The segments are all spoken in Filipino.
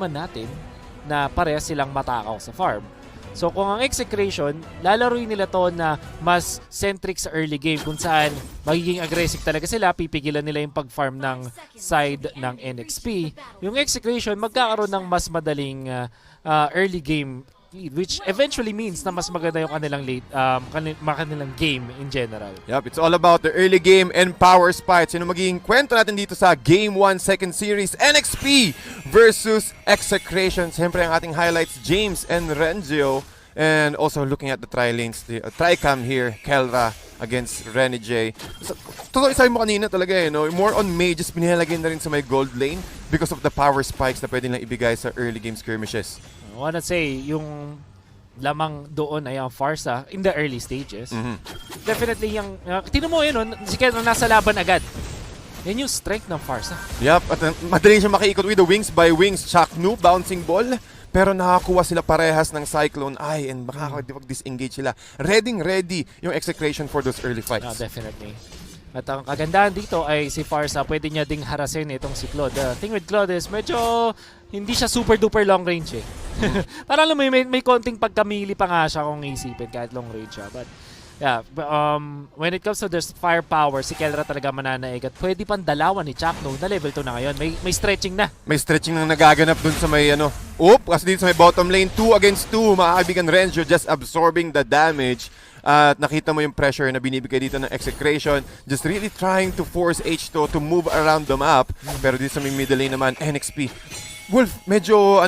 man natin na parehas silang matakaw sa farm. So kung ang Execration, lalaruin nila to na mas centric sa early game kung saan magiging aggressive talaga sila, pipigilan nila yung pag-farm ng side ng NXP. Yung Execration magkakaroon ng mas madaling early game lead, which eventually means na mas maganda yung kanilang late, kanilang game in general. Yup, it's all about the early game and power spikes. Yun ang magiging kwento natin dito sa Game 1 Second Series, NXP versus Execration. Siyempre ang ating highlights, James and Renzo. And also looking at the tri-lanes, the tri-cam here, Kelra against Renny J. Totoo, sabi mo kanina talaga more on mages, pinilagay na rin sa may gold lane because of the power spikes na pwede lang ibigay sa early game skirmishes. I wanna say, yung lamang doon ay ang Pharsa in the early stages. Definitely yung, tinan mo yun, si Kelra nasa laban agad. Yan yung strength ng Pharsa. Yup, at madali siya makiikot with the wings by wings. Chaknu, bouncing ball. Pero nakakuha sila parehas ng Cyclone Eye and makakapag-disengage sila. Ready yung Execration for those early fights. Definitely. At ang kagandahan dito ay si Pharsa, pwede niya ding harasin itong si Claude. The thing with Claude is medyo hindi siya super duper long range eh. Parang alam mo, may konting pagkamili pa nga siya kung isipin kahit long range siya. But yeah, when it comes to this firepower, si Kelra talaga mananaig at pwede pang dalawan ni Chakno na level 2 na ngayon. May stretching na. May stretching nang nagaganap dun sa may kasi dito sa may bottom lane, 2 against 2, mga kaibigan, Renzo just absorbing the damage. At nakita mo yung pressure na binibigay dito ng Execration. Just really trying to force H2 to move around the map. Pero dito sa may middle lane naman, NXP. Wolf, medyo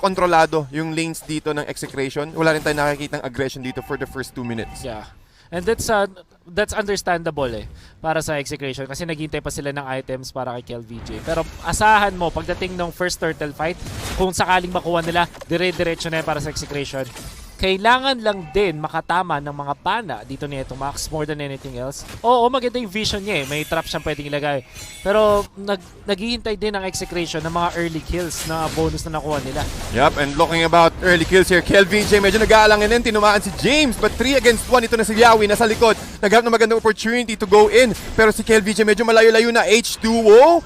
kontrolado yung lanes dito ng Execration. Wala rin tayo nakikitang aggression dito for the first 2 minutes. Yeah. And that's understandable para sa Execration kasi naghintay pa sila ng items para kay KelVJ. Pero asahan mo pagdating ng first turtle fight, kung sakaling makuha nila, dire-diretso na yan para sa Execration. Kailangan lang din makatama ng mga pana dito ni Eto Max more than anything else. Oo, maganda yung vision niya may trap siyang pwedeng ilagay. Pero naghihintay din ang Execration ng mga early kills na bonus na nakuha nila. Yup, and looking about early kills here, KelVJ medyo nag-aalangin din, tinumaan si James, but 3 against 1, ito na si Yawi, nasa likod. Naghanap na magandang opportunity to go in, pero si KelVJ medyo malayo-layo na. H2O,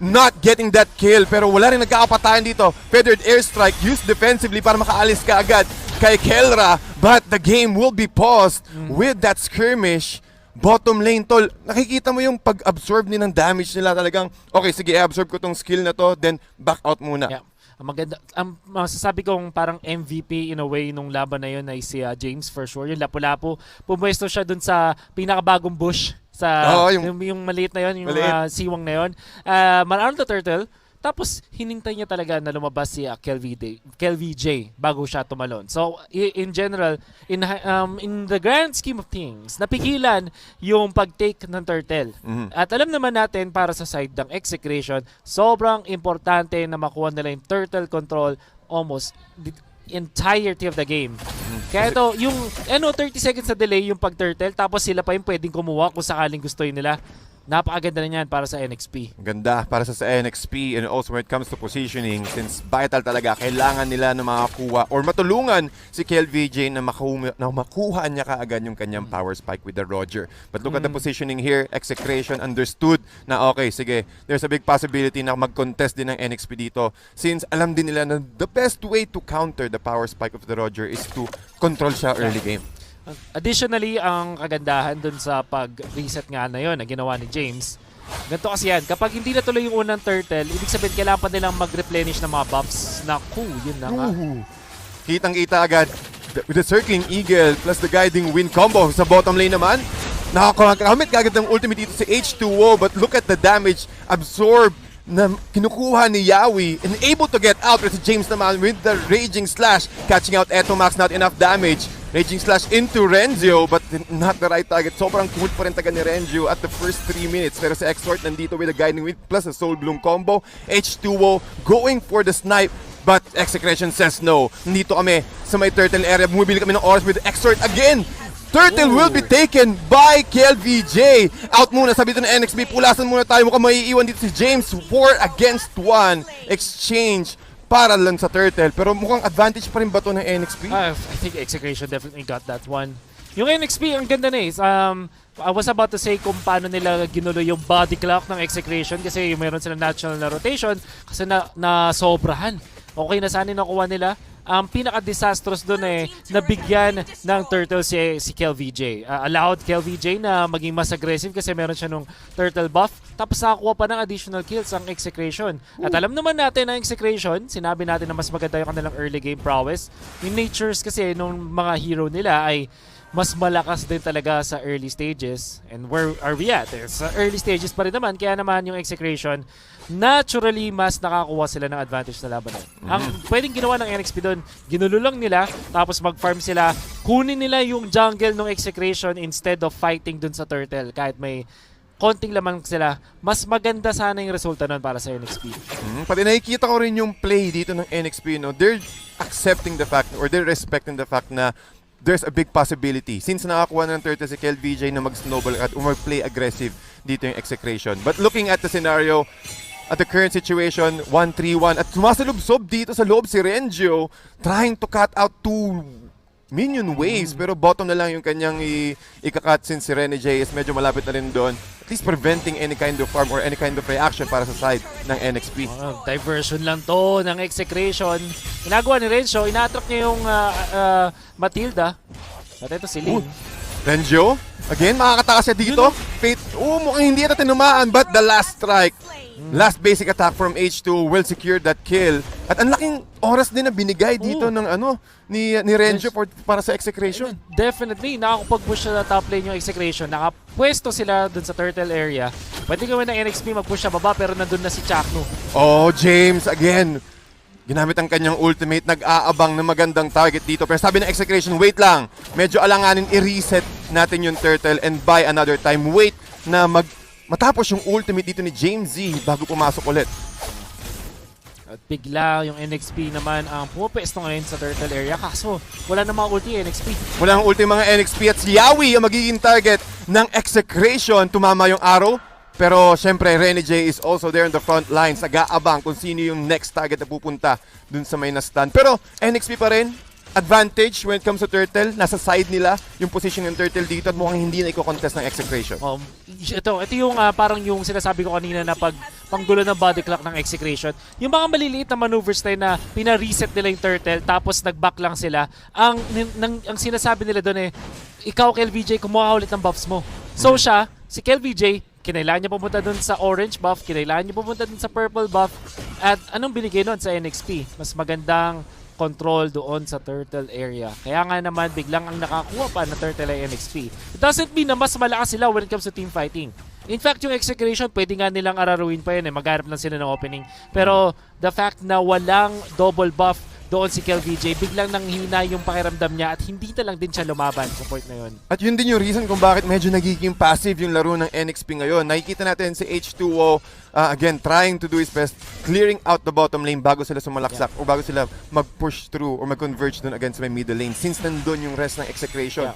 not getting that kill, pero wala rin nagkakapatayan dito. Feathered airstrike, used defensively para makaalis ka agad kay Kelra, but the game will be paused with that skirmish. Bottom lane, tol, nakikita mo yung pag-absorb ng damage nila talagang, okay, sige, i-absorb ko tong skill na to, then back out muna. Yeah. Maganda. Masasabi kong parang MVP in a way nung laban na yun ay si James for sure. Yung Lapu-Lapu, pumwesto siya dun sa pinakabagong bush sa yung maliit na yun, yung siwang na yun. Marano the Turtle. Tapos, hinintay niya talaga na lumabas si KelVJ bago siya tumalon. So, in general, in the grand scheme of things, napigilan yung pag-take ng turtle. At alam naman natin, para sa side ng Execration, sobrang importante na makuha nila yung turtle control almost the entirety of the game. Kaya ito, yung 30 seconds na delay yung pag-turtle, tapos sila pa yung pwedeng kumuha kung sakaling gusto nila. Napakaganda na yan para sa NXP. Ganda para sa NXP, and also when it comes to positioning, since vital talaga, kailangan nila na makakuha or matulungan si KelVJ na makuha niya kaagad yung kanyang power spike with the Roger. But look at the positioning here. Execration understood na okay, sige, there's a big possibility na mag-contest din ng NXP dito, since alam din nila na the best way to counter the power spike of the Roger is to control siya early game. Additionally, ang kagandahan dun sa pag-reset nga na yun na ginawa ni James, ganito kasi yan, kapag hindi natuloy yung unang turtle, ibig sabihin kailangan pa nilang mag-replenish ng mga buffs. Naku, yun na nga. Kitang-kita agad with the circling eagle plus the guiding wind combo sa bottom lane naman. Nakakamit kagad ng ultimate dito si H2O, but look at the damage absorbed na kinukuha ni Yawi and able to get out with si James naman with the Raging Slash, catching out Eto Max, not enough damage. Raging Slash into Renzo, but not the right target. Sobrang cute pa rin taga ni Renzo at the first 3 minutes. Pero si Exort nandito with a Guiding Wind plus a Soul Bloom combo. H2O going for the snipe, but Execration says no. Nandito kami sa may turtle area. Bumibili kami ng oras with Exort again. Turtle will be taken by KelVJ. Out muna, sabi ito ng NXP. Pulasan muna tayo. Mukhang maiiwan dito si James. 4 against 1. Exchange para lang sa turtle. Pero mukhang advantage pa rin ba ito ng NXP? I think Execration definitely got that one. Yung NXP, ang ganda na I was about to say kung paano nila ginulo yung body clock ng Execration kasi meron silang natural na rotation kasi na sobrahan Okay na sana yung nakuha nila. Ang pinaka-disastrous doon nabigyan ng turtle si KelVJ. Allowed KelVJ na maging mas aggressive kasi meron siya nung turtle buff. Tapos nakakuha pa ng additional kills ang Execration. At alam naman natin ang Execration, sinabi natin na mas maganda yung kanilang early game prowess. Yung natures kasi nung mga hero nila ay mas malakas din talaga sa early stages. And where are we at? Sa early stages pa rin naman, kaya naman yung Execration, naturally, mas nakakuha sila ng advantage na laban. Ang pwedeng ginawa ng NXP doon, ginulo lang nila, tapos mag-farm sila, kunin nila yung jungle ng Execration instead of fighting dun sa turtle. Kahit may konting lamang sila, mas maganda sana yung resulta nun para sa NXP. Pati nakikita ko rin yung play dito ng NXP, no? They're accepting the fact, or they're respecting the fact na there's a big possibility. Since nakakuha ng turtle si KelVJ na mag-snowball at mag-play aggressive dito yung Execration. But looking at the scenario, at the current situation, 1-3-1. At sumasalubsob dito sa loob si Renjo, trying to cut out 2 minion waves. Pero bottom na lang yung kanyang ikakat since si Rene J is medyo malapit na rin doon. At least preventing any kind of farm or any kind of reaction para sa side ng NXP. Diversion lang to ng Execration. Ginagawa ni Renjo, ina-attract niya yung Matilda. At ito si Lin. Renjo, again, makakatakas siya dito. Fate, mukhang hindi ito tinumaan, but the last strike. Last basic attack from H2 will secure that kill. At ang laking oras din na binigay dito ng ni Renjo para sa Execration. Definitely, nakakapag-push sa top lane yung Execration. Nakapwesto sila dun sa turtle area. Pwede gawin ng NXP mag-push sa baba pero nandun na si Chakno. Oh, James, again. Ginamit ang kanyang ultimate, nag-aabang na magandang target dito. Pero sabi ng Execration, wait lang. Medyo alanganin i-reset natin yung turtle and buy another time. Wait na matapos yung ultimate dito ni James Z bago pumasok ulit. At bigla yung NXP naman ang pumapesto ngayon sa turtle area. Kaso wala na mga ulti NXP. Wala ang ulti mga NXP at si Yawi ang magiging target ng Execration. Tumama yung arrow. Pero syempre Rene J is also there in the front lines. Nag-aabang kung sino yung next target na pupunta dun sa may na-stun. Pero NXP pa rin. Advantage when it comes to turtle, nasa side nila yung position ng turtle dito at mukhang hindi na i-contest ng Execration. Ito yung parang yung sinasabi ko kanina na panggulo ng body clock ng Execration. Yung mga maliliit na maneuvers tayo na pina-reset nila yung turtle tapos nag-back lang sila. Ang sinasabi nila doon ikaw KelVJ, kumuha ulit ng buffs mo. So si KelVJ, kinailangan niya pumunta doon sa orange buff, kinailangan niya pumunta doon sa purple buff. At anong binigay nun sa NXP? Mas magandang control doon sa turtle area. Kaya nga naman biglang ang nakakuha pa na turtle ay NXP. It doesn't mean na mas malakas sila when it comes to team fighting. In fact, yung Execration, pwede nga nilang araruin pa yun maghanap lang sila ng opening. Pero the fact na walang double buff doon si KelVJ, biglang nanghina yung pakiramdam niya at hindi na lang din siya lumaban sa point na yun. At yun din yung reason kung bakit medyo nagiging passive yung laro ng NXP ngayon. Nakikita natin si H2O, again, trying to do his best, clearing out the bottom lane bago sila sumalaksak o bago sila mag-push through or mag-converge doon against may middle lane since nandun yung rest ng Execration.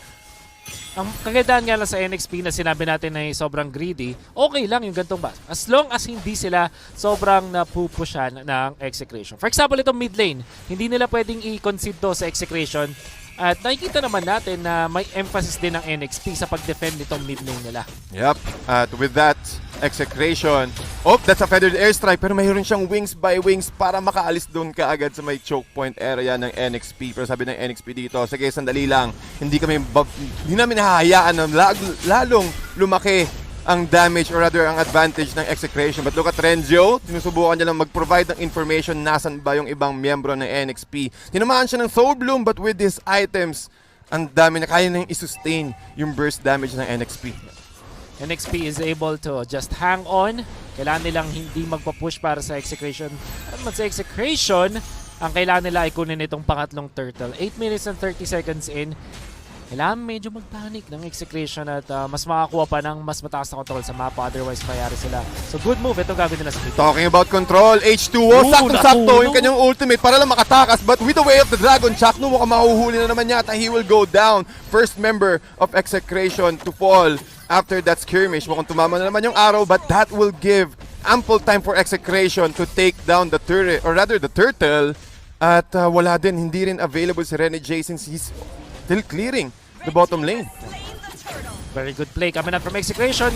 Ang kagandaan nga lang sa NXP na sinabi natin na sobrang greedy, okay lang yung gantong bus. As long as hindi sila sobrang napupushan ng Execration. For example, itong mid lane, hindi nila pwedeng i-concede to sa Execration. At nakikita naman natin na may emphasis din ng NXP sa pag-defend nitong mid lane nila. Yep. At with that, Execration. Oh, that's a feathered airstrike pero mayroon siyang wings by wings para makaalis doon kaagad sa may choke point area ng NXP. Pero sabi ng NXP dito, sige, sandali lang. Hindi namin hahayaan na lalong lumaki ang damage or rather ang advantage ng Execration. But look at Renjo, sinusubukan niya lang mag-provide ng information nasan ba yung ibang miyembro ng NXP. Tinamaan siya ng Soul Bloom but with these items, ang dami na kaya nang i-sustain yung burst damage ng NXP. NXP is able to just hang on. Kailangan nilang hindi magpa-push para sa Execration. At sa Execration, ang kailangan nila ay kunin itong pangatlong turtle. 8 minutes and 30 seconds in. Kailangan medyo mag-panic ng Execration at mas makakuha pa ng mas mataas na control sa mapa. Otherwise, mayari sila. So good move. Itong gagawin nila sa mid. Talking about control, H2O, sakto-sakto yung kanyang ultimate para lang makatakas. But with the way of the dragon, Chakno mukhang mahuhuli na naman yata. He will go down. First member of Execration to fall after that skirmish. Mukhang tumama na naman yung arrow, but that will give ample time for Execration to take down the turret, or rather the turtle. At wala din, hindi rin available si Rene J since he's still clearing the bottom lane. Very good play coming up from Execration.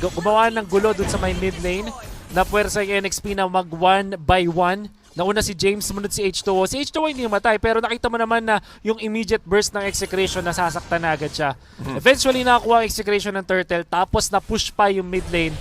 Gumawa ng gulo dun sa may mid lane. Napuwersa yung NXP na mag 1 by 1 Nauna si James, sumunod si H2O. Si H2O hindi namatay, pero nakita mo naman na yung immediate burst ng Execration, nasasaktan na agad siya. Eventually, nakakuha ang Execration ng Turtle, tapos na-push pa yung mid lane.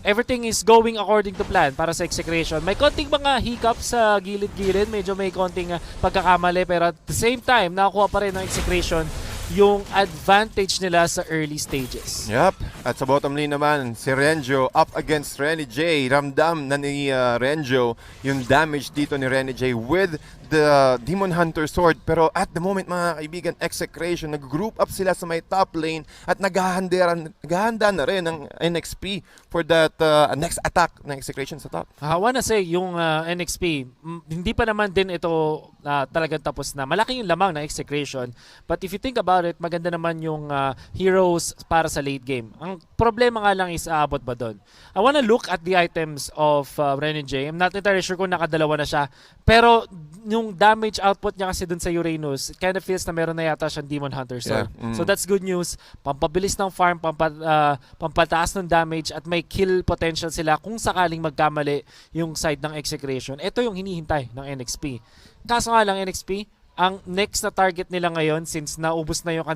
Everything is going according to plan para sa Execration. May konting mga hiccups sa gilid-gilid, medyo may konting pagkakamali, pero at the same time, nakakuha pa rin ng Execration yung advantage nila sa early stages. Yep. At sa bottom lane naman, si Renjo up against Renny J. Ramdam na ni Renjo yung damage dito ni Renny J with the Demon Hunter Sword. Pero at the moment, mga kaibigan, Execration, nag-group up sila sa may top lane at naghahanda na rin ng NXP for that next attack ng Execration sa top. I wanna say, yung NXP, hindi pa naman din ito talagang tapos na. Malaki yung lamang na Execration. But if you think about it, maganda naman yung heroes para sa late game. Ang problema nga lang is aabot ba doon? I wanna look at the items of Renny J. I'm not entirely sure kung nakadalawa na siya. Pero yung damage output niya kasi dun sa Uranus, it kind of feels na meron na yata siyang Demon Hunter Sword. Yeah. So that's good news. Pampabilis ng farm, pampataas ng damage, at may kill potential sila kung sakaling magkamali yung side ng Execration. Ito yung hinihintay ng NXP. Kaso nga lang, NXP, ang next na target nila ngayon, since naubos na yung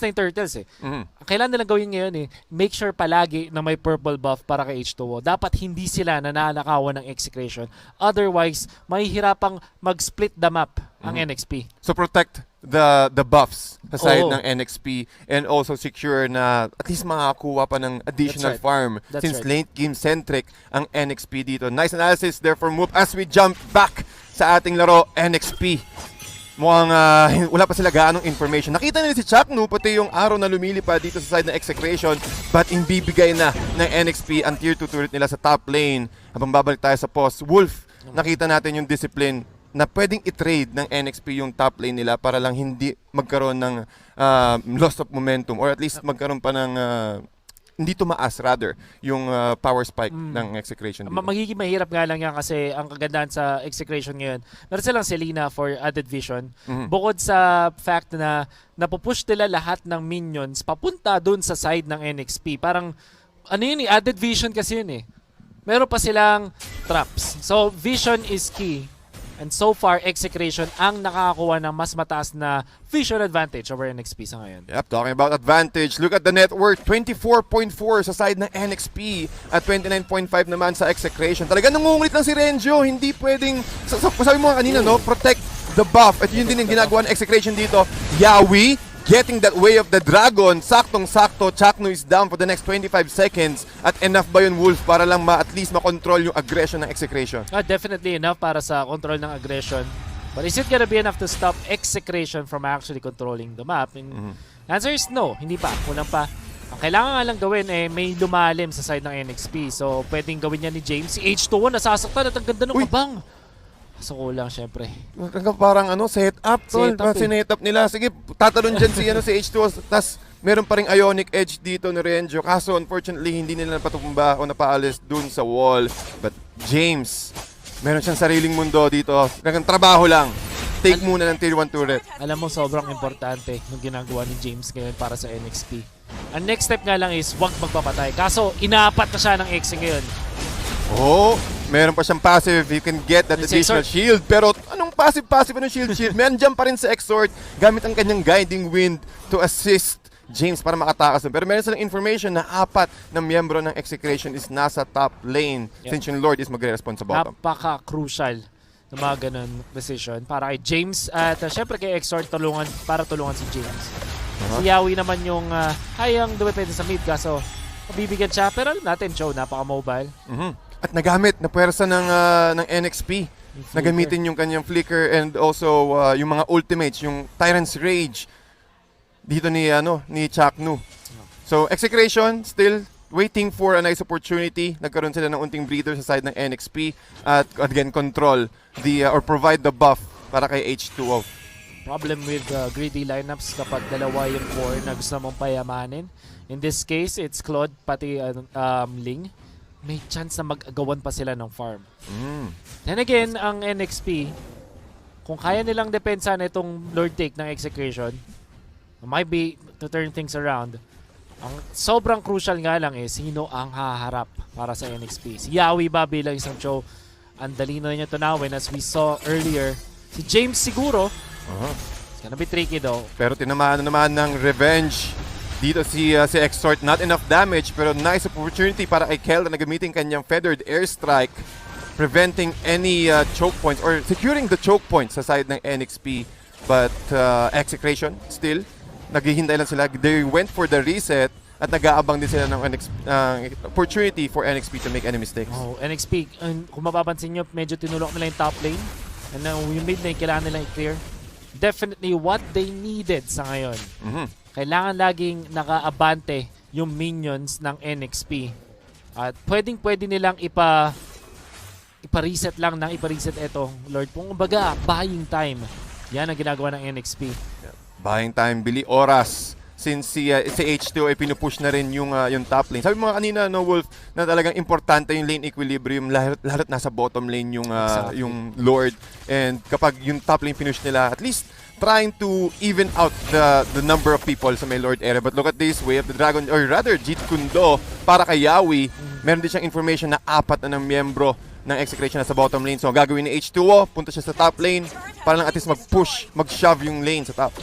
Turtles Ang kailangan nilang gawin ngayon make sure palagi na may purple buff para kay H2O. Dapat hindi sila nananakawan ng Execration. Otherwise, mahihirapang mag-split the map ang NXP. So protect the buffs sa side Oo. ng NXP and also secure na at least makakuha pa ng additional That's right. farm That's since right. late game centric ang NXP dito. Nice analysis there for Move as we jump back sa ating laro, NXP. Mukhang wala pa sila gaanong information. Nakita nila si Chaknu, pati yung araw na lumilipad dito sa side ng Execration, but imbibigay na ng NXP ang tier 2 turret nila sa top lane. Habang babalik tayo sa post, Wolf, nakita natin yung discipline na pwedeng i-trade ng NXP yung top lane nila para lang hindi magkaroon ng loss of momentum or at least magkaroon pa ng hindi tumaas rather yung power spike ng Execration dito. Magiging mahirap nga lang yan kasi ang kagandahan sa Execration ngayon, meron silang Selena for added vision. Bukod sa fact na napupush nila lahat ng minions papunta dun sa side ng NXP. Parang, added vision kasi yun Meron pa silang traps. So, vision is key. And so far, Execration ang nakakakuha ng mas mataas na vision advantage over NXP sa ngayon. Yep, talking about advantage, look at the net worth, 24.4 sa side ng NXP at 29.5 naman sa Execration. Talaga nangungulit lang si Renjo, hindi pwedeng, sabi mo kanina, no, protect the buff. At yun din yung ginagawa ng Execration dito. Yawi, getting that way of the dragon, saktong-sakto, Chaknu is down for the next 25 seconds. At enough ba yun, Wolf, para lang at least makontrol yung aggression ng Execration? Definitely enough para sa control ng aggression. But is it gonna be enough to stop Execration from actually controlling the map? And answer is no, hindi pa, kulang pa. Ang kailangan nga lang gawin may lumalim sa side ng NXP. So pwedeng gawin niya ni James. Si H2O nasasaktan at ang ganda ng kabang. So kulang syempre. Parang setup. Sinet-up nila. Sige, tatalon dyan si H2O. Tapos meron pa ring Ionic Edge dito ni Renjo. Kaso unfortunately hindi nila napatumba o napaalis dun sa wall. But James, meron siyang sariling mundo dito. Trabaho lang. Take muna ng tier 1 turret. Alam mo, sobrang importante yung ginagawa ni James ngayon para sa NXP. Ang next step nga lang is wag magpapatay. Kaso inaapat na siya ng X ngayon. Meron pa siyang passive. You can get that additional shield. Pero anong passive ng shield? Nandiyan pa rin sa Exort gamit ang kanyang guiding wind to assist James para makatakas. Pero meron silang information na 4 na miyembro ng Execration is nasa top lane since yung Lord is magre-respond sa bottom. Napaka-crucial ng mga ganun decision para kay James at syempre kay Exort tulungan si James. Si Yawi naman yung hayang dumepende sa mid kaso mabibigyan siya pero alam natin Joe napaka-mobile. At nagamit na puwersa ng NXP. Nagamitin yung kanyang flicker and also yung mga ultimates, yung Tyrant's Rage dito ni Chaknu. So Execration still waiting for a nice opportunity. Nagkaroon sila ng unting breather sa side ng NXP at again control or provide the buff para kay H2O. Problem with greedy lineups kapag dalawa yung core na gusto mong payamanin. In this case, it's Claude pati Ling. May chance na mag-agawan pa sila ng farm. Then again, ang NXP, kung kaya nilang depensa na itong Lord Take ng Execration, might be to turn things around. Ang sobrang crucial nga lang sino ang haharap para sa NXP. Si Yawi ba bilang isang show ang dali na niya tunawin as we saw earlier. Si James siguro, it's gonna be tricky though. Pero tinamaan na naman ng revenge dito si Extort. Not enough damage, pero nice opportunity para kay Kelra na gamitin kanyang feathered airstrike, preventing any choke points or securing the choke points sa side ng NXP. But Execration still, naghihintay lang sila. They went for the reset at nag-aabang din sila ng opportunity for NXP to make any mistakes. Oh, NXP, kung mapapansin nyo, medyo tinulok nila yung top lane. And yung mid lane, kailangan nila i-clear. Definitely what they needed sa ngayon. Kailangan laging naka-abante yung minions ng NXP. At pwede nilang ipa-reset lang nang ipa-reset ito, Lord. Kung baga, buying time. Yan ang ginagawa ng NXP. Buying time, bili oras. Since si H2 ay pinupush na rin yung top lane. Sabi mo kanina, no, Wolf, na talagang importante yung lane equilibrium. Lahat nasa bottom lane yung, Exactly. yung Lord. And kapag yung top lane pinush nila, at least trying to even out the number of people sa may Lord area. But look at this, Way of the Dragon, or rather, Jeet Kundo, para kay Yawi, meron din siyang information na 4 na ng miyembro ng Execration na sa bottom lane. So, ang gagawin ni H2O, punta siya sa top lane para lang at least mag-push, mag-shove yung lane sa top.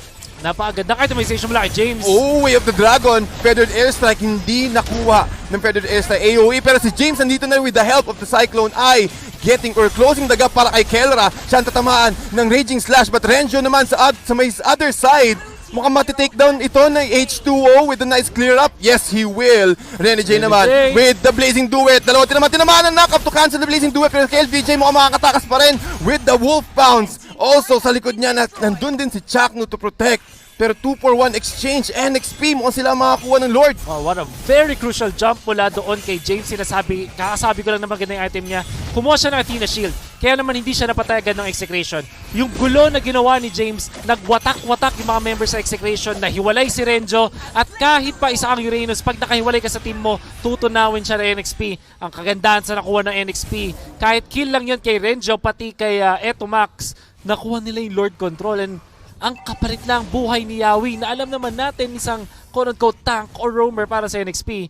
Napakagandang itemization mula kay James. Oh, Way of the Dragon, feathered airstrike, hindi nakuha ng feathered airstrike AoE, pero si James nandito na with the help of the Cyclone Eye, getting or closing the gap para kay Kelra. Siya ang tatamaan ng Raging Slash, but Renjo naman sa may other side, mukhang matitake down ito ng H2O with a nice clear up. Yes, he will. Renegade naman with the Blazing Duet. Dalawa tinamaan ang knock up to cancel the Blazing Duet, pero kay LVJ mukhang makakatakas pa rin with the Wolf Pounce. Also, sa likod niya, nandun din si Chaknu to protect. Pero 2-for-1 exchange, NXP, mukhang sila makakuha ng Lord. Oh, what a very crucial jump mula doon kay James. Kakasabi ko lang na magandang item niya. Kumuha siya ng Athena Shield. Kaya naman hindi siya napatayagan ng Execration. Yung gulo na ginawa ni James, nagwatak-watak yung mga members sa Execration, nahiwalay si Renjo, at kahit pa isa ang Uranus, pag nakahiwalay ka sa team mo, tutunawin siya ng NXP. Ang kagandahan sa nakuha ng NXP, kahit kill lang yun kay Renjo, pati kay Etomax, nakuha nila yung Lord Control. And ang kapalit lang buhay ni Yawi na alam naman natin isang quote-unquote tank or roamer para sa NXP.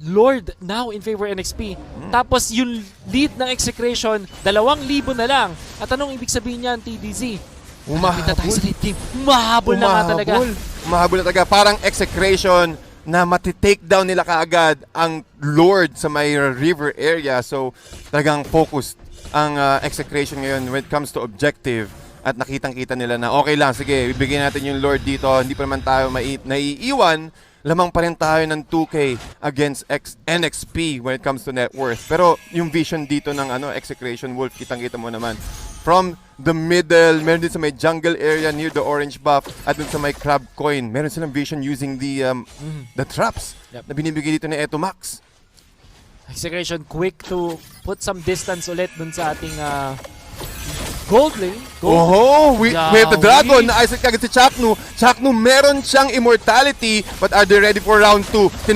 Lord now in favor NXP. Tapos yung lead ng Execration, 2,000 na lang. At anong ibig sabihin niyan, TDZ? Nakapita tayo sa lead game. Umahabol na nga talaga. Umahabol na talaga. Parang Execration na matitake down nila kaagad ang Lord sa may river area. So talagang focused ang Execration ngayon when it comes to objective. At nakitang-kita nila na okay lang, sige, ibigay natin yung Lord dito. Hindi pa naman tayo naiiwan. Lamang pa rin tayo ng 2K against NXP when it comes to net worth. Pero yung vision dito ng Execration Wolf, kitang-kita mo naman. From the middle, meron din sa may jungle area near the orange buff, at dun sa may crab coin. Meron silang vision using the traps na binibigay dito ni Etomax. Execration quick to put some distance ulit dun sa ating gold lane. We have the Dragon na Isaac kagad si Chaknu. Chaknu meron siyang immortality, but are they ready for round 2?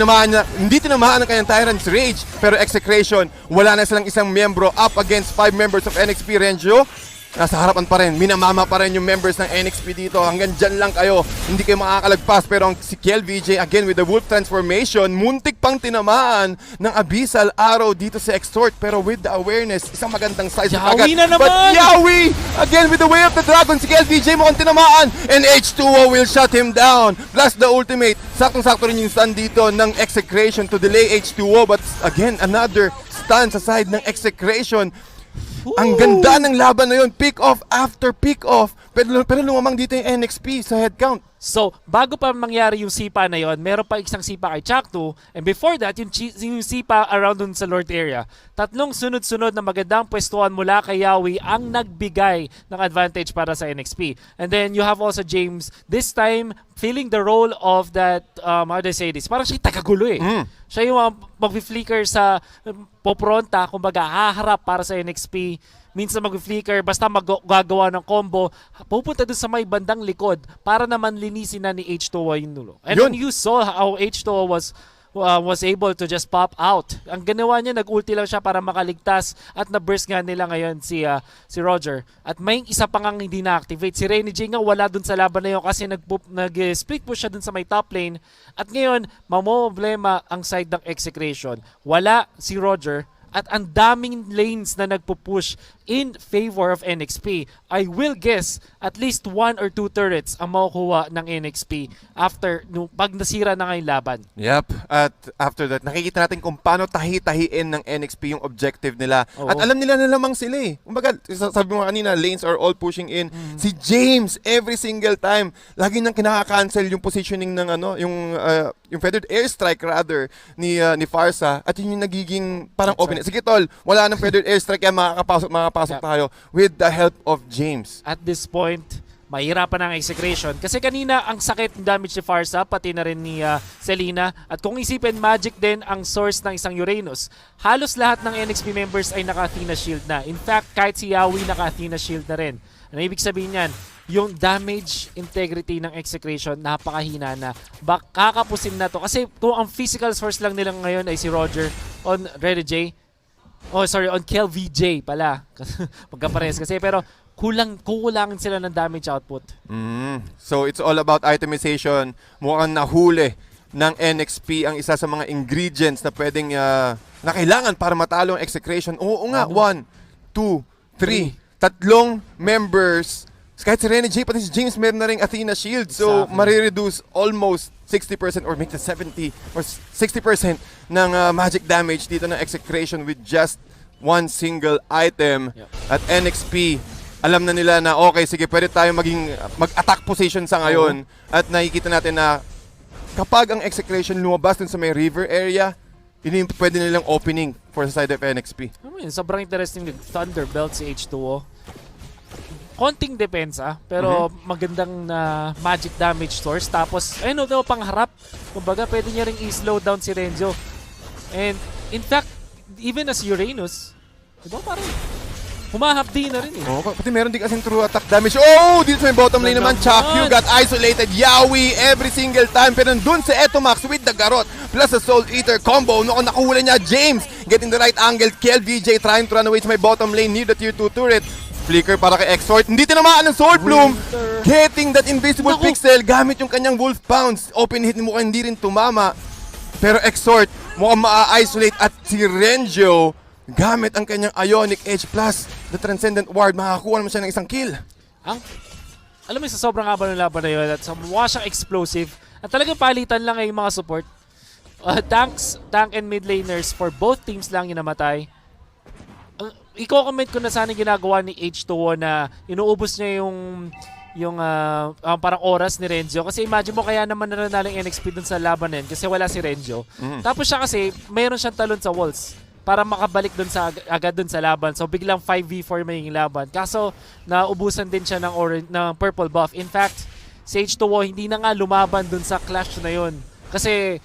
Hindi tinamaan ang kanyang Tyrant's Rage, pero Execration, wala na silang isang miyembro up against 5 members of NXP. Renjo, nasa harapan pa rin, minamama pa rin yung members ng NXP dito. Hanggang dyan lang kayo, hindi kayo makakalagpas. Pero si KLVJ, again with the Wolf Transformation, muntik pang tinamaan ng Abyssal Arrow dito sa Extort. Pero with the awareness, isang magandang size Yawi na naman! But Yawi, again with the Way of the Dragon, si KLVJ mukhang tinamaan. And H2O will shut him down. Plus the ultimate, saktong-sakto rin yung stun dito ng Execration to delay H2O. But again, another stun sa side ng Execration. Ang ganda ng laban na yun, pick off after pick off. Pero lumamang dito yung NXP sa head count. So, bago pa mangyari yung sipa na yon, meron pa isang sipa kay Chaknu. And before that, yung sipa around dun sa Lord area. 3 sunod-sunod na magandang pwestuhan mula kay Yawi ang nagbigay ng advantage para sa NXP. And then you have also James, this time, filling the role of that, how do I say this? Parang siya yung tagagulo eh. Siya yung mag-flicker sa popronta, kumbaga haharap para sa NXP. Minsan mag-flicker, basta magagawa ng combo, pupunta dun sa may bandang likod para naman linisin na ni H2O yung nulo. And when you saw how H2O was able to just pop out, ang ginawa niya, nag-ulti lang siya para makaligtas at na-burst nga nila ngayon si Roger. At may isa pa ngang hindi na-activate. Si Renny J nga wala dun sa laban na yun kasi nag-split push siya dun sa may top lane. At ngayon, mamomblema ang side ng Execration. Wala si Roger. at ang daming lanes na nagpo-push in favor of NXP. I will guess at least 1 or 2 turrets ang makukuha ng NXP after pag nasira na ngayong laban. Yep. At after that, nakikita natin kung paano tahi-tahiin ng NXP yung objective nila. Oo. At alam nila na lamang sila eh. Kumbaga, sabi mo kanina, lanes are all pushing in. Si James, every single time, lagi niyang kinaka-cancel yung positioning ng yung feathered airstrike rather ni Farsa, at yun yung nagiging parang open. Sige tol, wala nang feathered airstrike, kaya makakapasok tayo with the help of James. At this point, mahirapan ang execution. Kasi kanina, ang sakit ng damage ni Farsa, pati na rin ni Selena. At kung isipin, Magic din ang source ng isang Uranus. Halos lahat ng NXP members ay naka-Athena Shield na. In fact, kahit si Yawi naka-Athena Shield na rin. Ano ibig sabihin yan? Yung damage integrity ng execution, napakahina na. Kakapusin na to. Kasi kung ang physical source lang nilang ngayon ay si Roger on Rene J. On Kel VJ pala. Magkapares kasi. Pero kukulangin sila ng damage output. So it's all about itemization. Mukhang nahuli ng NXP ang isa sa mga ingredients na pwedeng na kailangan para matalo ang execration. Oo nga, 1, 2, 3. Tatlong members. Kahit si Rene J, pati si James, meron na ring Athena Shield. So, Exactly. marireduce almost 60% or make the 70 or 60% ng magic damage dito ng execration with just one single item. Yep. At NXP, alam na nila na okay, sige, pwede tayo mag-attack position sa ngayon. At nakikita natin na kapag ang execration lumabas dun sa may river area, yun yung pwede nilang opening for the side of NXP. Sobrang interesting yung Thunderbelt si H2O. Konting depensa, pero magandang magic damage source. Tapos, ayun, pangharap. Kumbaga, pwede niya ring i-slow down si Renzo. And, in fact, even as Uranus, diba parang humahapdi na rin eh. Pati meron din kasing true attack damage. Oh! Dito sa may bottom lane naman, Chakyu got isolated. Yawi every single time. Pero nandun si Etomax with the Garot plus the Soul Eater combo. Nakahula niya, James getting the right angle. Kel VJ trying to run away sa may bottom lane near the tier 2 turret. Flicker para kay Exort. Hindi tinamaan ng Soul Bloom. Getting that invisible pixel gamit yung kanyang Wolf Pounce. Open hit mukhang hindi rin tumama. Pero Exort mukhang maa-isolate at si Renjo gamit ang kanyang Ionic Edge plus the Transcendent Ward. Makakuha naman siya ng isang kill. Alam mo, sa sobrang haba ng laban na yun at mukha siyang explosive at talagang palitan lang ay yung mga support. Tank and mid laners for both teams lang yung namatay. I-comment ko na sana ginagawa ni H2O na inuubos niya yung parang oras ni Renzo. Kasi imagine mo, kaya naman nanalo yung NXP dun sa laban na yun kasi wala si Renzo. Tapos siya kasi, mayroon siyang talon sa walls para makabalik dun agad dun sa laban. So biglang 5v4 may yung laban. Kaso, naubusan din siya ng purple buff. In fact, si H2O hindi na nga lumaban dun sa clash na yun. Kasi,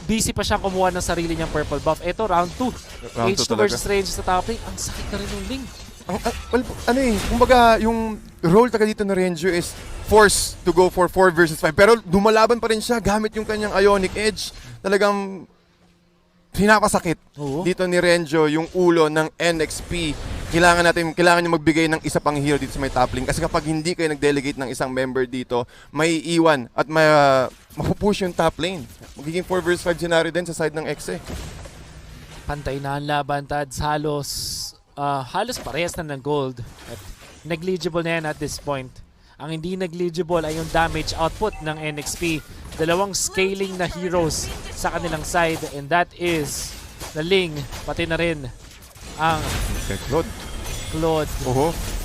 busy pa siyang kumuha ng sarili niyang purple buff. Ito, round 2. Round 2 H2 talaga. versus Range sa top lane. Ang sakit na rin yung link. Kumbaga, yung role taga dito na Renjo is forced to go for 4 versus 5. Pero dumalaban pa rin siya gamit yung kanyang Ionic Edge. Talagang pinapasakit dito ni Renjo yung ulo ng NXP. Kailangan niya magbigay ng isa pang hero dito sa may top lane. Kasi kapag hindi kayo nag-delegate ng isang member dito, may iwan at mapupush yung top lane. Magiging 4 versus 5 scenario din sa side ng Exe. Pantay na ang laban, Tads. Halos parehas na ng gold. At negligible na yan at this point. Ang hindi negligible ay yung damage output ng NXP. Dalawang scaling na heroes sa kanilang side. And that is the Ling, pati na rin ang Claude.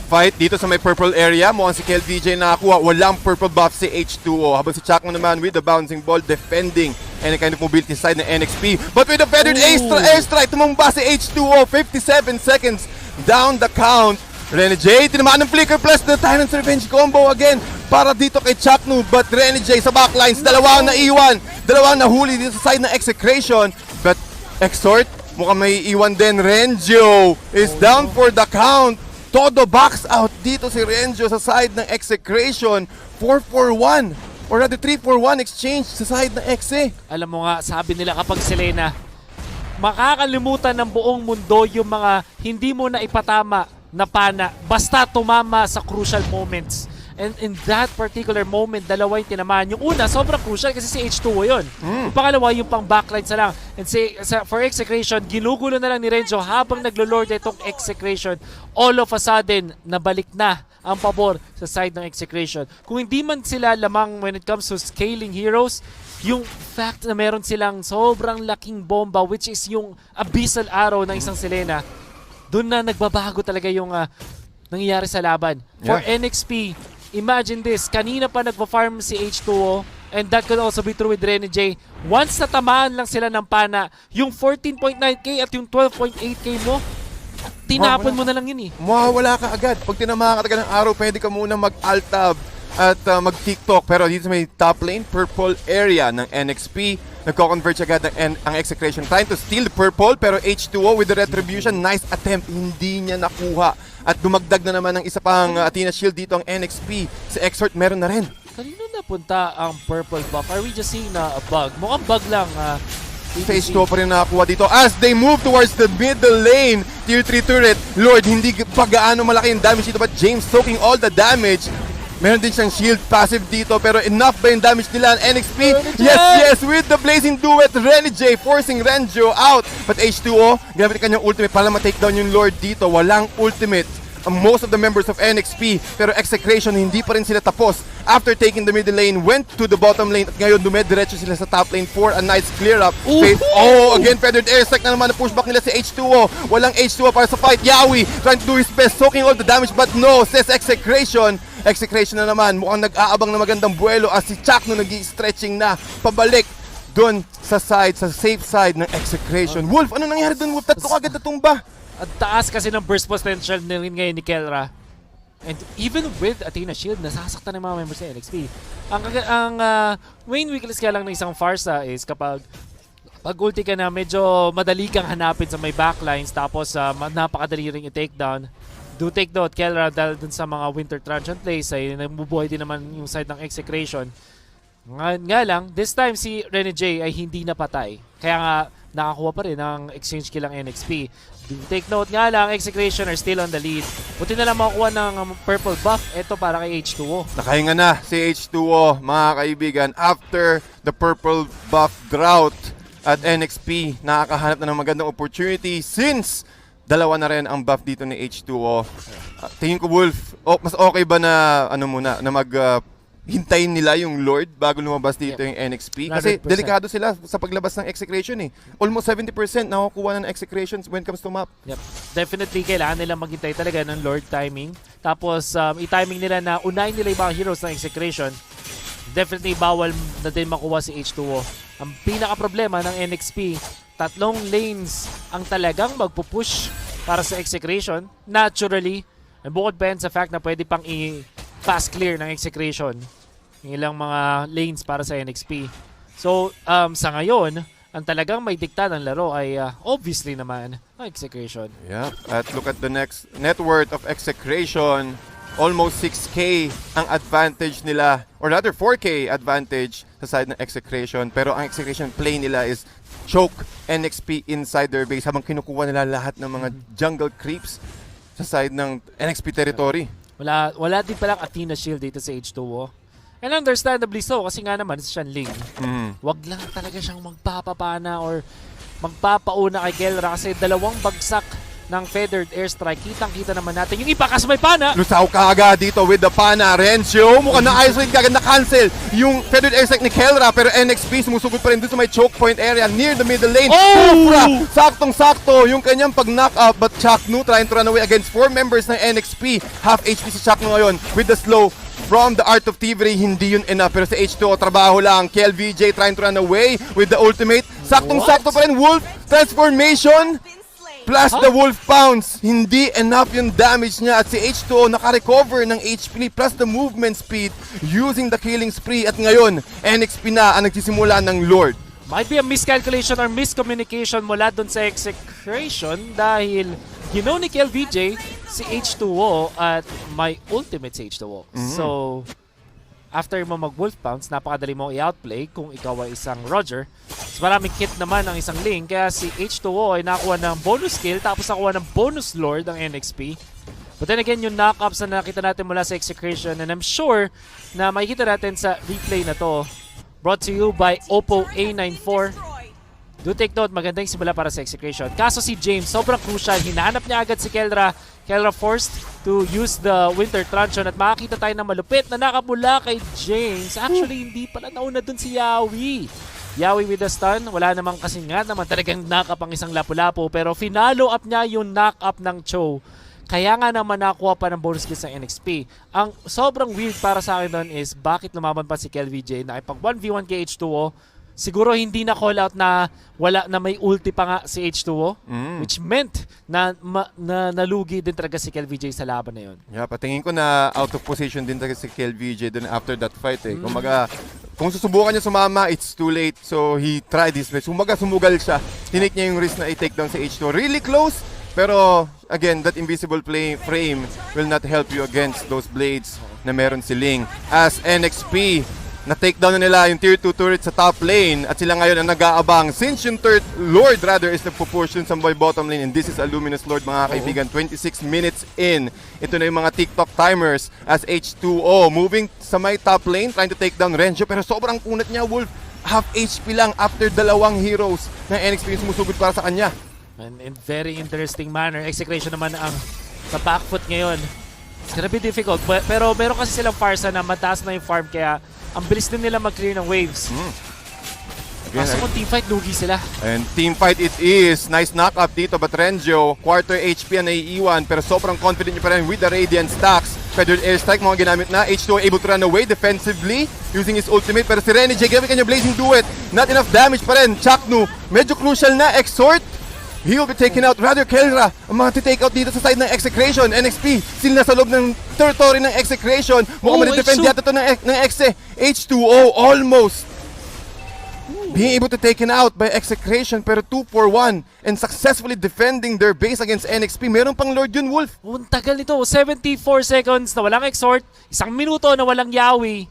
Fight dito sa may purple area. Mukhang si Kel VJ nakakuha. Walang purple buff si H2O. Habang si Chakmo naman with the bouncing ball defending any kind of mobility side ng NXP. But with the feathered airstrike, tumumba si H2O. 57 seconds down the count. Rene J, tinamaan ng flicker plus the Tyrant's Revenge combo again para dito kay Chakno. But Rene J sa backlines, dalawang naiwan. Dalawang nahuli dito sa side ng execration. But Exort, mukhang may iwan din. Renjo is down for the count. Todo box out dito si Renjo sa side ng execration. 4-4-1 or rather 3-4-1 exchange sa side ng Exe. Alam mo nga, sabi nila kapag Selena, makakalimutan ng buong mundo yung mga hindi mo na ipatama na pana basta tumama sa crucial moments. And in that particular moment, dalawa yung tinamaan. Yung una, sobrang crucial kasi si H2O yun. Yung pangalawa, yung pang backline sa lang. And for Execration, ginugulo na lang ni Renzo habang naglo-lord itong Execration. All of a sudden, nabalik na ang pabor sa side ng Execration. Kung hindi man sila lamang when it comes to scaling heroes, yung fact na meron silang sobrang laking bomba, which is yung abyssal arrow ng isang Selena, doon na nagbabago talaga yung nangyayari sa laban. For NXP, imagine this, kanina pa nagpa-farm si H2O, and that could also be true with Rene J. Once natamaan lang sila ng pana, yung 14.9k at yung 12.8k mo, tinapon mo na lang yun eh. Mawawala ka agad. Pag tinamaan ka ng araw, pwede ka muna mag-alt-tab at mag-TikTok. Pero dito sa may top lane, purple area ng NXP. Nagko-converge agad ang Execration. Trying to steal the purple, pero H2O with the retribution, nice attempt. Hindi niya nakuha. At dumagdag na naman ng isa pang Athena Shield dito ang NXP. Sa Exort, meron na rin. Kanino napunta ang purple buff? Are we just seeing a bug? Mukhang bug lang. Phase 2 pa rin nakakuha dito as they move towards the middle lane. Tier 3 turret. Lord, hindi pa gaano malaki yung damage dito, but James soaking all the damage. Meron din siyang shield passive dito, pero enough ba yung damage nila ang NXP? Yes, with the Blazing Duet, Rene J forcing Renjo out. But H2O, ginamit kanyang ultimate para ma-take down yung Lord dito. Walang ultimate most of the members of NXP, pero Execration hindi pa rin sila tapos. After taking the middle lane, went to the bottom lane at ngayon dumediretso sila sa top lane for a nice clear up. Again, feathered airstrike na naman na pushback nila si H2O. Walang H2O para sa fight. Yawi trying to do his best, soaking all the damage, but no, says Execration. Execration na naman, mukhang nag-aabang na magandang buwelo as si Chakno nag-stretching na pabalik doon sa safe side ng Execration. Wolf, ano nangyari doon, Wolf? Tatlo agad natumba. Ang taas kasi ng burst potential na rin ngayon ni Kelra. And even with Athena Shield, nasasaktan ng mga members ng NXP. Ang main weakness kaya lang ng isang Pharsa is kapag ulti ka na, medyo madali kang hanapin sa may backlines, tapos napakadali ring i-takedown. Do take note, Kelra, dahil dun sa mga Winter Transient plays, ay nabubuhay din naman yung side ng Execration. Nga lang, this time si Rene J ay hindi napatay. Kaya nga, nakakuha pa rin ng exchange kill ang NXP. Do take note nga lang, Execration are still on the lead. Buti na lang makukuha ng purple buff. Ito para kay H2O. Nakahinga na si H2O, mga kaibigan. After the purple buff drought at NXP, nakakahanap na ng magandang opportunity since dalawa na rin ang buff dito ni H2O. Tingin ko, Wolf, mas okay ba na hintayin nila yung Lord bago lumabas dito yung NXP? Kasi 100%. delikado sila sa paglabas ng Execration eh. Almost 70% nakukuha na ng Execrations when it comes to map. Yep. Definitely kailangan nila maghintay talaga ng Lord timing. Tapos i-timing nila na unahin nila yung mga heroes ng Execration. Definitely bawal na din makuha si H2O. Ang pinaka-problema ng NXP, 3 lanes ang talagang magpupush para sa Execration. Naturally, and bukod pa yan sa fact na pwede pang i-fast clear ng Execration yung ilang mga lanes para sa NXP. So, sa ngayon, ang talagang may dikta ng laro ay obviously naman ang Execration. Yeah, at look at the next net worth of Execration. Almost 6k ang advantage nila, or rather 4k advantage sa side ng Execration. Pero ang Execration play nila is choke NXP inside their base habang kinukuha nila lahat ng mga jungle creeps sa side ng NXP territory. Wala din palang Athena Shield dito sa H2O. And understandably so, kasi nga naman it's Shan Ling. Wag lang talaga siyang magpapapana or magpapauna kay Kelra kasi dalawang bagsak ng feathered airstrike. Kitang-kita naman natin yung iba kasi may pana. Lusaw ka agad dito with the pana. Renzo, mukhang na-isolate ka agad, na-cancel yung feathered airstrike ni Kelra, pero NXP sumusugod pa rin dito sa may choke point area near the middle lane. Pufra! Saktong-sakto yung kanyang pag-knock up, but Chaknu trying to run away against 4 members ng NXP. Half HP si Chaknu ngayon with the slow from the Art of Thievery. Hindi yun enough, pero sa H2O trabaho lang. KLVJ trying to run away with the ultimate. Saktong-sakto pa rin. Wolf transformation plus the Wolf Pounce. Hindi enough yung damage niya at si H2O naka-recover ng HP plus the movement speed using the killing spree. At ngayon, NXP na ang nagsisimula ng Lord. Might be a miscalculation or miscommunication mula dun sa Execration dahil ginaw ni KLVJ si H2O at may ultimate si H2O. So, after mo mag-Wolf Pounce, napakadali mo i-outplay kung ikaw ay isang Roger. So, maraming kit naman ang isang Ling, kaya si H2O ay nakuha ng bonus kill tapos nakuha ng bonus Lord ang NXP. But then again, yung knock-ups na nakita natin mula sa Execration, and I'm sure na makikita natin sa replay na to, brought to you by Oppo A94. Do take note, magandang simula para sa Execration. Kaso si James, sobrang crucial. Hinahanap niya agad si Kelra. Kelra forced to use the Winter Truncheon at makakita tayo ng malupit na nakapula kay James. Actually, hindi pala nauna dun si Yawi. Yawi with the stun. Wala namang kasi nga naman talagang knock-up ang isang Lapu-Lapu. Pero finalo up niya yung knock-up ng Cho. Kaya nga naman nakuha pa ng bonus kills ng NXP. Ang sobrang weird para sa akin doon is bakit lumaban pa si KelVJ na ipag 1v1 kay H2O. Siguro hindi na call out na wala na may ulti pa nga si H2O, which meant na nalugi din talaga si KelVJ sa laban na yun. Yeah, patingin ko na out of position din talaga si KelVJ dun after that fight eh. Kumaga, kung susubukan niya sumama, it's too late. So he tried his best. Kumaga, sumugal siya. Tinake niya yung risk na i-take down si H2O. Really close, pero again, that invisible frame will not help you against those blades na meron si Ling. As NXP, na-take down na nila yung tier 2 turret sa top lane at sila ngayon ang nag-aabang since yung third Lord rather is nagpo-portion sa bottom lane, and this is a Luminous Lord mga kaibigan. 26 minutes in. Ito na yung mga TikTok timers as H2O moving sa my top lane trying to take down Renjo, pero sobrang kunat niya. Wolf half HP lang after dalawang heroes ng NXP yung sumusugod para sa kanya. And in very interesting manner, Execration naman ang sa back foot ngayon. It's gonna be difficult, pero meron kasi silang Farsa na mataas na yung farm kaya ang bilis din nila mag-clear ng waves. Kaso kung teamfight, lugi sila. And teamfight it is. Nice knock-up dito, but Renjo, quarter HP ang naiiwan, pero sobrang confident niya pa rin with the Radiant stacks. Feathered Airstrike, mga ginamit na. H2O able to run away defensively using his ultimate, pero si Renny J, gamit kanya Blazing Duet. Not enough damage pa rin. Chaknu, medyo crucial na. Exhort, he will be taken out. Rather, Kelra, ang mga take out dito sa side ng Execration. NXP, sila nasa loob ng territory ng Execration. Mukhang ma-defend yata ito ng Exe. H2O, almost being able to taken out by Execration, pero 2-for-1 and successfully defending their base against NXP. Meron pang Lord yun, Wolf. Ang tagal nito. 74 seconds na walang Exhort. 1 minuto na walang Yawi.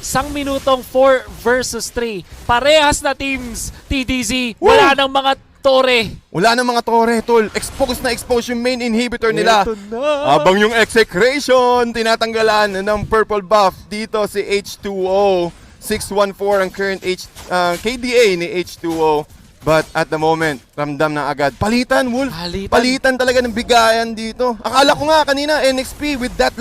1 minutong 4 versus 3. Parehas na teams, TTZ. Wala nang mga tore. Wala na mga tore, tol. Exposed na expose yung main inhibitor nila. Habang yung Execration, tinatanggalan ng purple buff dito si H2O. 614 ang current KDA ni H2O. But at the moment, ramdam na agad. Palitan, Wolf. Palitan talaga ng bigayan dito. Akala ko nga kanina, NXP with that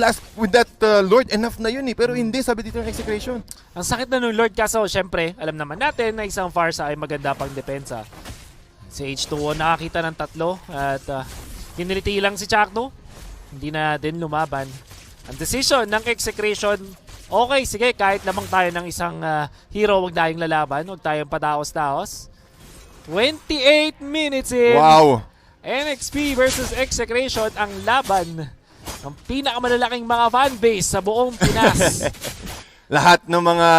Lord, enough na yun eh. Pero hindi, sabi dito ng Execration. Ang sakit na nung Lord, kaso syempre, alam naman natin na isang Farsa ay maganda pang depensa. Si H2O nakakita ng 3 at hiniliti lang si Chakno. Hindi na din lumaban. Ang decision ng Execration, okay, sige, kahit lamang tayo ng isang hero, wag tayong lalaban, wag tayong padaos-daos. 28 minutes in. Wow. NXP versus Execration ang laban ng pinakamalalaking mga fanbase sa buong Pinas. Lahat ng mga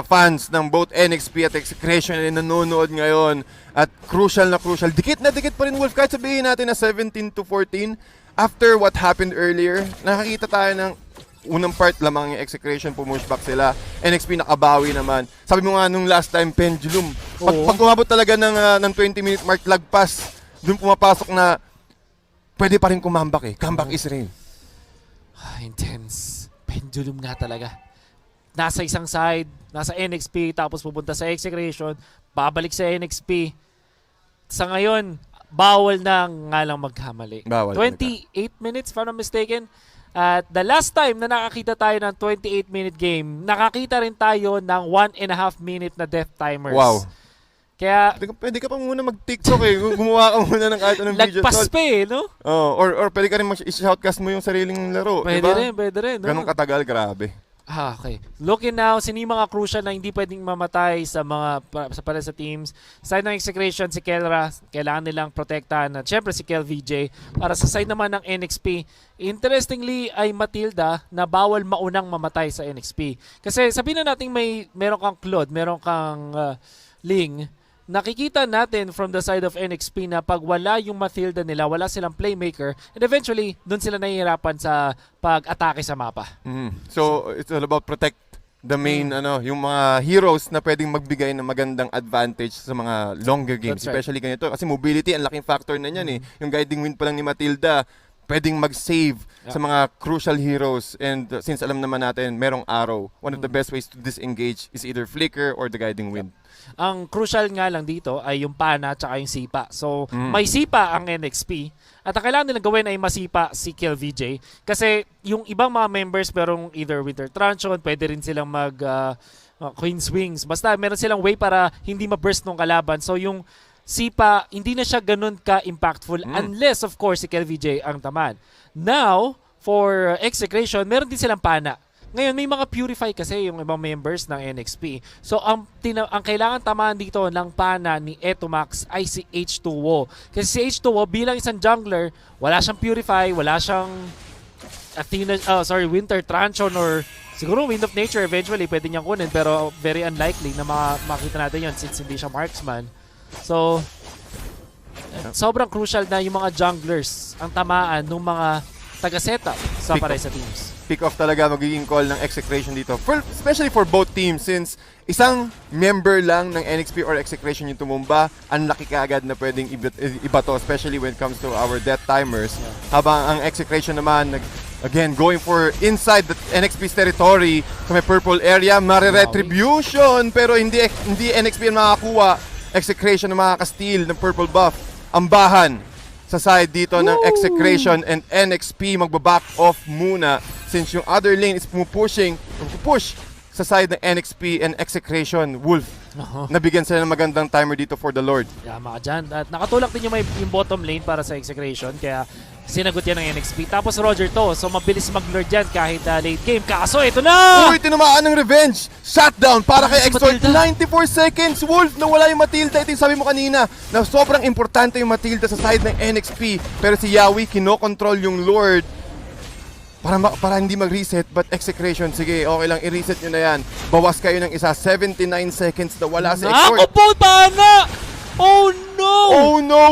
fans ng both NXP at Execration ay nanonood ngayon. At crucial na crucial. Dikit na dikit pa rin, Wolf. Kahit sabihin natin na 17-14, after what happened earlier, nakakita tayo ng unang part lamang yung Execration, pumush back sila. NXP nakabawi naman. Sabi mo nga nung last time, pendulum. Pag umabot talaga ng 20-minute mark, lagpas, dun pumapasok na pwede pa rin kumambak eh. Comeback is real. Intense. Pendulum nga talaga. Nasa isang side, nasa NXP, tapos pupunta sa Execration, babalik sa NXP. Sa ngayon, bawal na nga lang magkamali. 28 minutes, if I'm not mistaken. At the last time na nakakita tayo ng 28-minute game, nakakita rin tayo ng 1.5 minute na death timers. Wow. Kaya pwede ka pa muna mag-TikTok eh. Gumawa ka muna ng kahit anong video. Lagpas pa eh, no? Or pwede ka rin i-shoutcast mo yung sariling laro. Pwede rin. No? Ganong katagal, grabe. Okay. Looking now, sino yung mga crucial na hindi pwedeng mamatay sa para sa teams. Side ng Execration, si Kelra, kailangan nilang protektahan. At syempre si KelVJ. Para sa side naman ng NXP, interestingly ay Matilda na bawal maunang mamatay sa NXP. Kasi sabihin na natin meron kang Claude, meron kang Ling. Nakikita natin from the side of NXP na pag wala yung Matilda nila, wala silang playmaker, and eventually, doon sila nahihirapan sa pag-atake sa mapa. So, it's all about protect the main, yung mga heroes na pwedeng magbigay ng magandang advantage sa mga longer games. Especially ganito. Kasi mobility, ang laking factor na yan eh. Yung guiding wind pa lang ni Matilda, pwedeng mag-save sa mga crucial heroes. And since alam naman natin, merong arrow. One of the best ways to disengage is either flicker or the guiding wind. Ang crucial nga lang dito ay yung pana at yung sipa. So, may sipa ang NXP. At ang kailangan nilang gawin ay masipa si KillVJ. Kasi yung ibang mga members, merong either Winter Truncheon, pwede rin silang mag Queen's Wings. Basta meron silang way para hindi ma-burst ng kalaban. So, yung sipa, hindi na siya ganun ka-impactful unless, of course, si KillVJ ang taman. Now, for Execration, meron din silang pana. Ngayon, may mga purify kasi yung ibang members ng NXP. So, ang kailangan tamaan dito ng pana ni Etomax ay si H2O. Kasi si H2O, bilang isang jungler, wala siyang purify, wala siyang Winter Truncheon or siguro Wind of Nature eventually pwede niyang kunin, pero very unlikely na makita natin yun since hindi siya marksman. So, sobrang crucial na yung mga junglers ang tamaan ng mga taga-setup sa pares sa teams. Pick off talaga magiging call ng Execration dito. Especially for both teams since isang member lang ng NXP or Execration yung tumumba, ang laki kaagad na pwedeng iba to, especially when it comes to our death timers. Habang ang Execration naman, again, going for inside the NXP's territory, sa may purple area, mare-retribution, pero hindi NXP ang makakuha. Execration na makaka-steal ng purple buff. Ambahan sa side dito ng Execration, and NXP magbaback off muna since yung other lane is push sa side ng NXP and Execration. Wolf, nabigyan sila ng magandang timer dito for the Lord. Yama ka dyan. At nakatulak din yung bottom lane para sa Execration, kaya sinagot yan ng NXP. Tapos Roger to, so mabilis mag-lord yan kahit late game. Kaso ito na! Uy, tinamaan ng revenge! Shutdown para kay Extort. 94 seconds! Wolf, nawala yung Matilda. Ito yung sabi mo kanina na sobrang importante yung Matilda sa side ng NXP. Pero si Yawi, kinokontrol yung Lord para hindi mag-reset. But Execration, sige, okay lang, i-reset nyo na yan. Bawas kayo ng isa. 79 seconds na wala si Extort. Ako po, pana! Oh no! Oh no!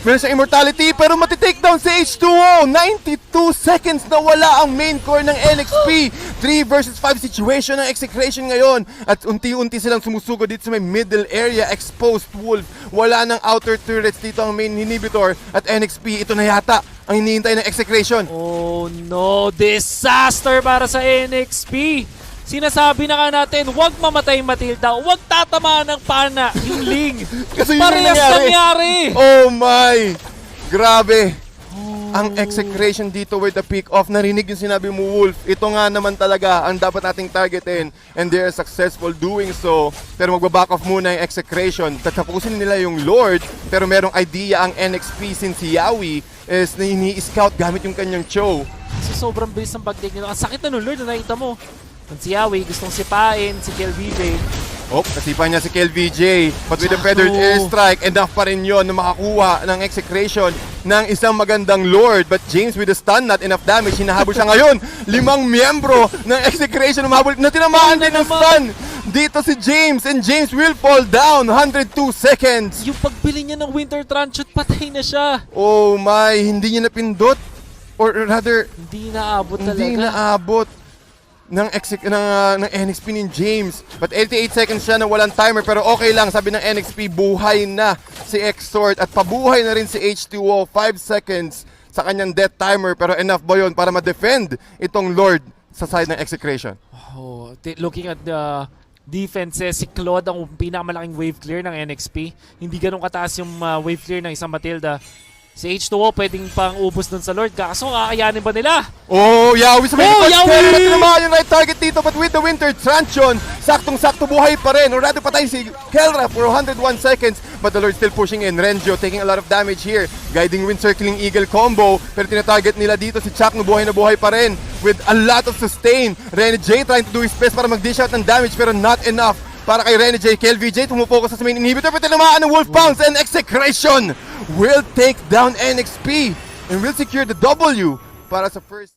Meron siyang immortality pero matitake-down si H2O. 92 seconds na wala ang main core ng NXP. 3 versus 5 situation ng Execration ngayon. At unti-unti silang sumusugod dito sa may middle area. Exposed Wolf. Wala ng outer turrets dito ang main inhibitor. At NXP, ito na yata ang hinihintay ng Execration. Oh no! Disaster para sa NXP! Sinasabi na nga natin, huwag mamatay Matilda, huwag tatamaan ng pana yung Ling. Kasi yun parehas nangyari. Oh my! Grabe! Ang Execration dito with the pick off. Narinig yung sinabi mo, Wolf. Ito nga naman talaga ang dapat nating targetin. And they are successful doing so. Pero magbaback off muna yung Execration. Tatapusin nila yung Lord. Pero merong idea ang NXP since si Yawi is na ini-scout gamit yung kanyang Cho. So, sobrang bilis ng pag-take nito. Ang sakit na ng Lord na nakita mo. Ang si Yawi, gustong sipain si KillVJ. Oh, nasipa niya si KillVJ. But with the feathered airstrike, enough pa rin yun na makakuha ng Execration ng isang magandang Lord. But James with the stun, not enough damage. Hinahabol siya ngayon. 5 miyembro ng Execration humahabol na tinamaan din ng stun. Dito si James, and James will fall down. 102 seconds. Yung pagbili niya ng Winter Truncheon, patay na siya. Oh my, hindi niya napindot. Or rather, hindi naabot talaga. Hindi naabot ng NXP ni James. But 88 seconds siya na walang timer, pero okay lang. Sabi ng NXP, buhay na si Extort at pabuhay na rin si H2O. 5 seconds sa kanyang death timer, pero enough ba yun para ma-defend itong Lord sa side ng Execration? Oh, looking at the defenses, si Claude ang pinakamalaking wave clear ng NXP. Hindi ganun kataas yung wave clear ng isang Matilda. Si H2O pwedeng pang ubos dun sa Lord. Kaso kakayanin ba nila? Oh, Yawi sa may Yawi! Tinamaan yung right target dito, but with the Winter Truncheon, saktong-sakto buhay pa rin. Or rather patay si Kelra for 101 seconds. But the Lord still pushing in. Renjo taking a lot of damage here. Guiding Wind, Circling Eagle combo. Pero tinatarget nila dito si Chuck na buhay pa rin. With a lot of sustain. Rene J trying to do his best para mag-dish out ng damage, pero not enough. Para kay Rene J, KillVJ tumupokus sa main inhibitor, pero tinamaan ng Wolf Pounce, and Execration will take down NXP and will secure the W para sa first.